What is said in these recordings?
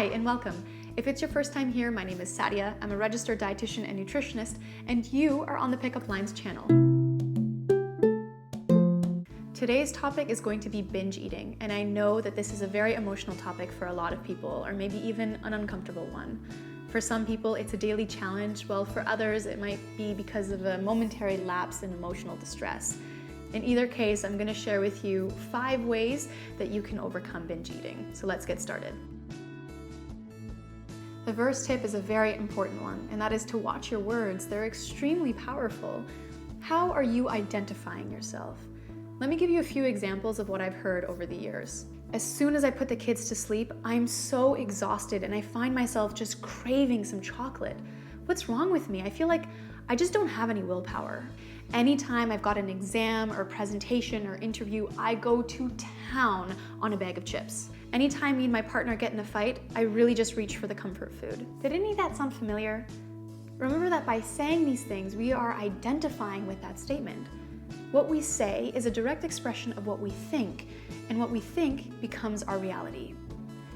Hi and welcome. If it's your first time here, my name is Sadia. I'm a registered dietitian and nutritionist, and you are on the Pickup Lines channel. Today's topic is going to be binge eating, and I know that this is a very emotional topic for a lot of people, or maybe even an uncomfortable one. For some people, it's a daily challenge, while for others, it might be because of a momentary lapse in emotional distress. In either case, I'm going to share with you 5 ways that you can overcome binge eating. So let's get started. The first tip is a very important one, and that is to watch your words. They're extremely powerful. How are you identifying yourself? Let me give you a few examples of what I've heard over the years. As soon as I put the kids to sleep, I'm so exhausted and I find myself just craving some chocolate. What's wrong with me? I feel like I just don't have any willpower. Anytime I've got an exam or presentation or interview, I go to town on a bag of chips. Anytime me and my partner get in a fight, I really just reach for the comfort food. Did any of that sound familiar? Remember that by saying these things, we are identifying with that statement. What we say is a direct expression of what we think, and what we think becomes our reality.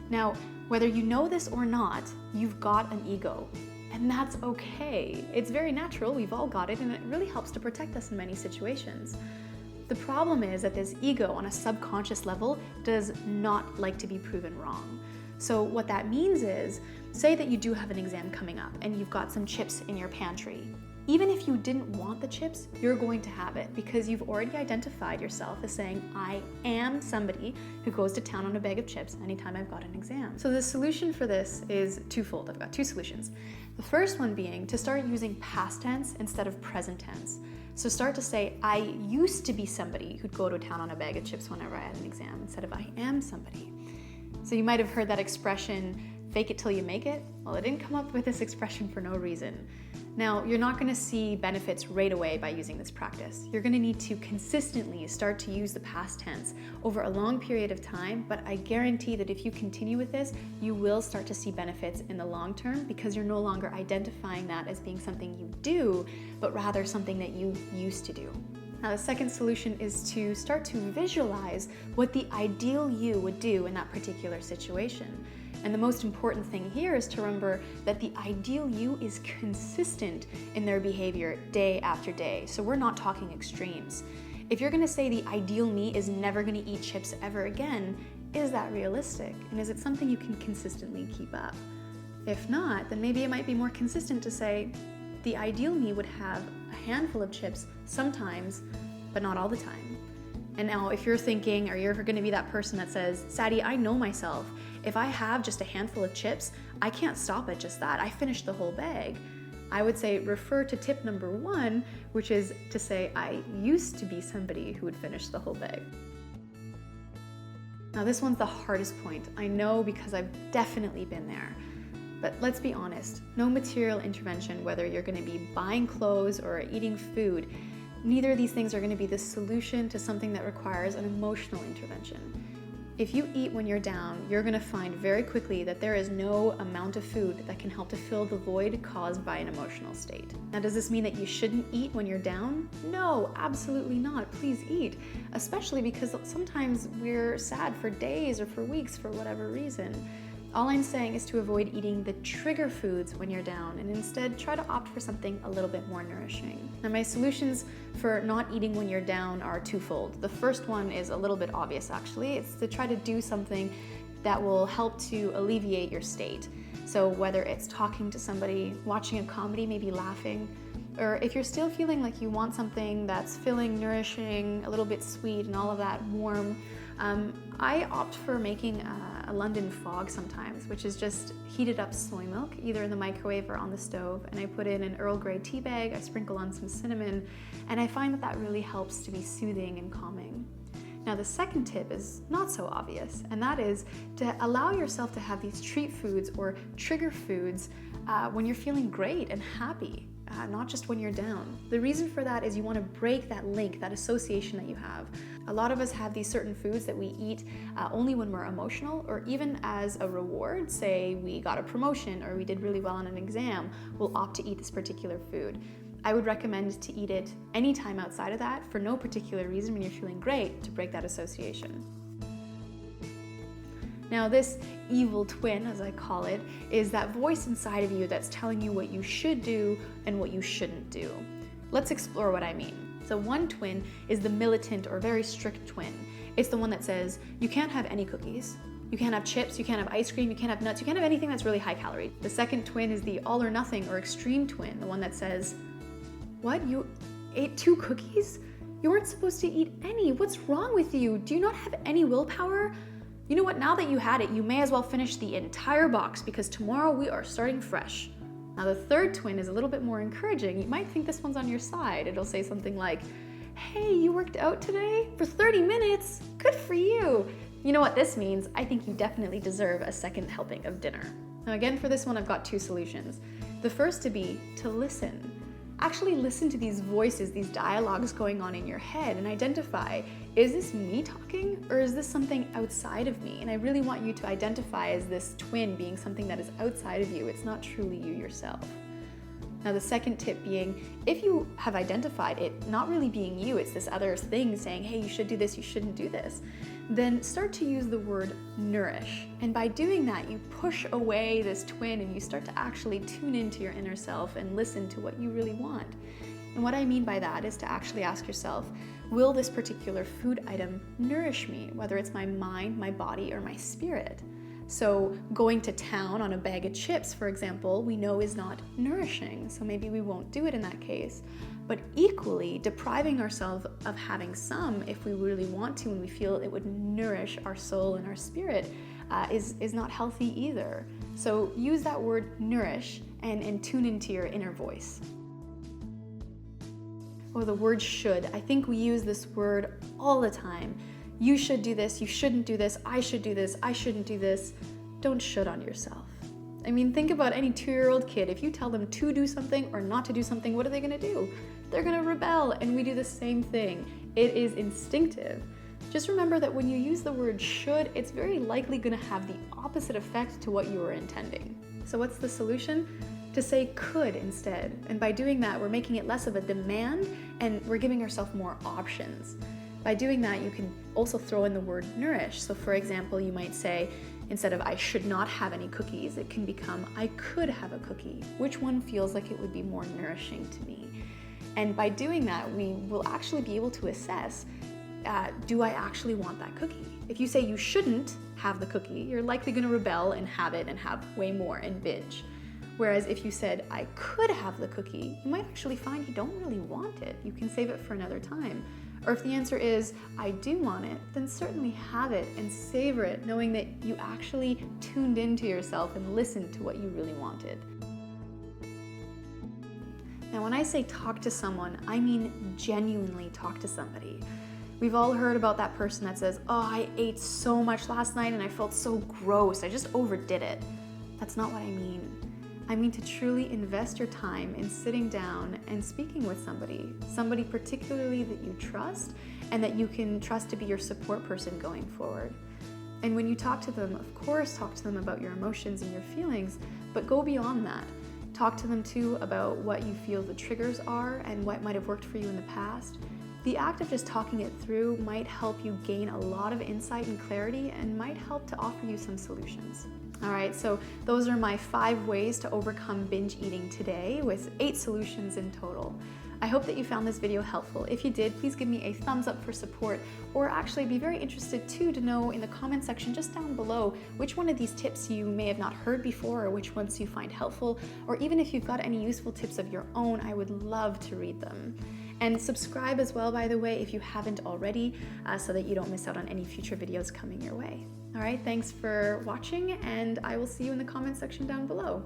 Now, whether you know this or not, you've got an ego. And that's okay. It's very natural, we've all got it, and it really helps to protect us in many situations. The problem is that this ego on a subconscious level does not like to be proven wrong. So what that means is, say that you do have an exam coming up and you've got some chips in your pantry. Even if you didn't want the chips, you're going to have it because you've already identified yourself as saying, I am somebody who goes to town on a bag of chips anytime I've got an exam. So the solution for this is twofold. I've got 2 solutions. The first one being to start using past tense instead of present tense. So start to say, I used to be somebody who'd go to town on a bag of chips whenever I had an exam, instead of I am somebody. So you might have heard that expression, fake it till you make it. Well, I didn't come up with this expression for no reason. Now, you're not going to see benefits right away by using this practice. You're going to need to consistently start to use the past tense over a long period of time, but I guarantee that if you continue with this, you will start to see benefits in the long term because you're no longer identifying that as being something you do, but rather something that you used to do. Now, the second solution is to start to visualize what the ideal you would do in that particular situation. And the most important thing here is to remember that the ideal you is consistent in their behavior day after day. So we're not talking extremes. If you're gonna say the ideal me is never gonna eat chips ever again, is that realistic? And is it something you can consistently keep up? If not, then maybe it might be more consistent to say, the ideal me would have a handful of chips sometimes, but not all the time. And now if you're thinking, or you're gonna be that person that says, Sadie, I know myself. If I have just a handful of chips, I can't stop at just that. I finish the whole bag. I would say refer to tip number 1, which is to say, I used to be somebody who would finish the whole bag. Now this one's the hardest point. I know because I've definitely been there. But let's be honest, no material intervention, whether you're gonna be buying clothes or eating food, neither of these things are going to be the solution to something that requires an emotional intervention. If you eat when you're down, you're going to find very quickly that there is no amount of food that can help to fill the void caused by an emotional state. Now, does this mean that you shouldn't eat when you're down? No, absolutely not. Please eat, especially because sometimes we're sad for days or for weeks for whatever reason. All I'm saying is to avoid eating the trigger foods when you're down and instead try to opt for something a little bit more nourishing. Now, my solutions for not eating when you're down are twofold. The first one is a little bit obvious actually. It's to try to do something that will help to alleviate your state. So whether it's talking to somebody, watching a comedy, maybe laughing, or if you're still feeling like you want something that's filling, nourishing, a little bit sweet and all of that warm, I opt for making a London fog sometimes, which is just heated up soy milk, either in the microwave or on the stove, and I put in an Earl Grey tea bag, I sprinkle on some cinnamon, and I find that that really helps to be soothing and calming. Now the second tip is not so obvious, and that is to allow yourself to have these treat foods or trigger foods when you're feeling great and happy. Not just when you're down. The reason for that is you want to break that link, that association that you have. A lot of us have these certain foods that we eat only when we're emotional, or even as a reward. Say we got a promotion or we did really well on an exam, we'll opt to eat this particular food. I would recommend to eat it anytime outside of that for no particular reason when you're feeling great to break that association. Now, this evil twin, as I call it, is that voice inside of you that's telling you what you should do and what you shouldn't do. Let's explore what I mean. So one twin is the militant or very strict twin. It's the one that says, you can't have any cookies, you can't have chips, you can't have ice cream, you can't have nuts, you can't have anything that's really high calorie. The second twin is the all or nothing or extreme twin, the one that says, what, you ate 2 cookies? You weren't supposed to eat any. What's wrong with you? Do you not have any willpower? You know what, now that you had it, you may as well finish the entire box because tomorrow we are starting fresh. Now the third twin is a little bit more encouraging. You might think this one's on your side. It'll say something like, hey, you worked out today for 30 minutes? Good for you. You know what this means? I think you definitely deserve a second helping of dinner. Now again, for this one, I've got 2 solutions. The first to be to listen. Actually listen to these voices, these dialogues going on in your head and identify, is this me talking or is this something outside of me? And I really want you to identify as this twin being something that is outside of you. It's not truly you yourself. Now the second tip being, if you have identified it not really being you, it's this other thing saying, hey, you should do this, you shouldn't do this, then start to use the word nourish. And by doing that, you push away this twin and you start to actually tune into your inner self and listen to what you really want. And what I mean by that is to actually ask yourself, will this particular food item nourish me, whether it's my mind, my body, or my spirit? So going to town on a bag of chips, for example, we know is not nourishing, so maybe we won't do it in that case. But equally, depriving ourselves of having some, if we really want to and we feel it would nourish our soul and our spirit, is not healthy either. So use that word nourish and tune into your inner voice. Or the word should. I think we use this word all the time. You should do this, you shouldn't do this, I should do this, I shouldn't do this. Don't should on yourself. I mean, think about any 2-year-old kid. If you tell them to do something or not to do something, what are they gonna do? They're gonna rebel, and we do the same thing. It is instinctive. Just remember that when you use the word should, it's very likely gonna have the opposite effect to what you were intending. So what's the solution? To say could instead. And by doing that, we're making it less of a demand and we're giving ourselves more options. By doing that, you can also throw in the word nourish. So for example, you might say, instead of I should not have any cookies, it can become I could have a cookie. Which one feels like it would be more nourishing to me? And by doing that, we will actually be able to assess, do I actually want that cookie? If you say you shouldn't have the cookie, you're likely gonna rebel and have it and have way more and binge. Whereas if you said, I could have the cookie, you might actually find you don't really want it. You can save it for another time. Or if the answer is, I do want it, then certainly have it and savor it, knowing that you actually tuned into yourself and listened to what you really wanted. Now, when I say talk to someone, I mean genuinely talk to somebody. We've all heard about that person that says, oh, I ate so much last night and I felt so gross, I just overdid it. That's not what I mean. I mean to truly invest your time in sitting down and speaking with somebody particularly that you trust and that you can trust to be your support person going forward. And when you talk to them, of course, talk to them about your emotions and your feelings, but go beyond that. Talk to them too about what you feel the triggers are and what might have worked for you in the past. The act of just talking it through might help you gain a lot of insight and clarity and might help to offer you some solutions. All right, so those are my 5 ways to overcome binge eating today with 8 solutions in total. I hope that you found this video helpful. If you did, please give me a thumbs up for support, or actually I'd be very interested too to know in the comment section just down below which one of these tips you may have not heard before or which ones you find helpful, or even if you've got any useful tips of your own, I would love to read them. And subscribe as well, by the way, if you haven't already, so that you don't miss out on any future videos coming your way. All right, thanks for watching, and I will see you in the comment section down below.